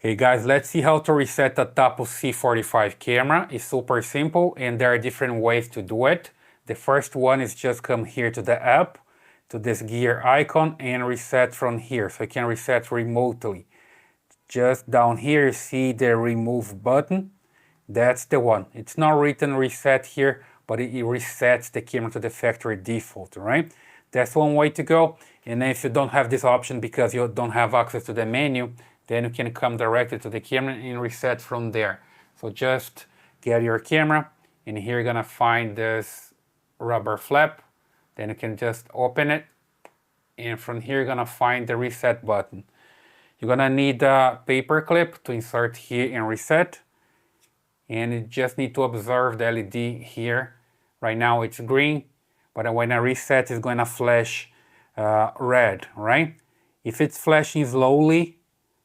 Hey guys, let's see how to reset the Tapo C425 camera. It's super simple and there are different ways to do it. The first one is just come here to the app, to this gear icon and reset from here. So you can reset remotely. Just down here you see the remove button. That's the one. It's not written reset here, but it resets the camera to the factory default, right? That's one way to go. And then if you don't have this option because you don't have access to the menu, then you can come directly to the camera and reset from there. So just get your camera and here you're gonna find this rubber flap. Then you can just open it and from here you're gonna find the reset button. You're gonna need a paper clip to insert here and reset. And you just need to observe the LED here. Right now it's green, but when I reset it's going to flash red, right? If it's flashing slowly,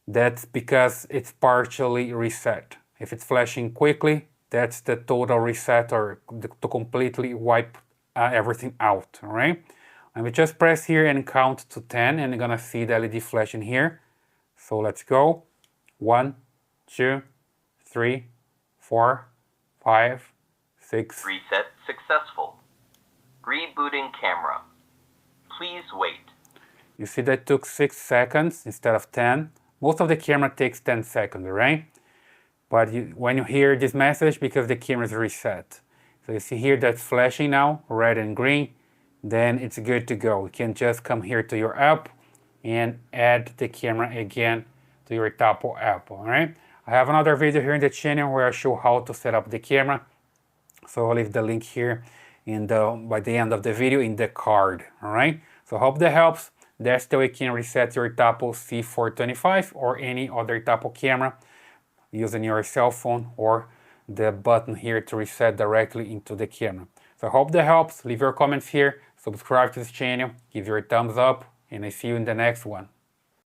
that's because it's partially reset. If it's flashing quickly, that's the total reset or to completely wipe everything out, all right? And we just press here and count to 10 and you're going to see the LED flashing here. So let's go. 1, 2, 3, 4, 5, 6. Reset successful. Rebooting camera. Please wait. You see that took 6 seconds instead of 10. Most of the camera takes 10 seconds, right? But when you hear this message, because the camera is reset. So you see here that's flashing now, red and green, then it's good to go. You can just come here to your app and add the camera again to your Tapo app, all right? I have another video here in the channel where I show how to set up the camera. So I'll leave the link here by the end of the video in the card, all right? So hope that helps. That's the way you can reset your Tapo C425 or any other Tapo camera using your cell phone or the button here to reset directly into the camera. So I hope that helps. Leave your comments here, subscribe to this channel, give your thumbs up, and I see you in the next one.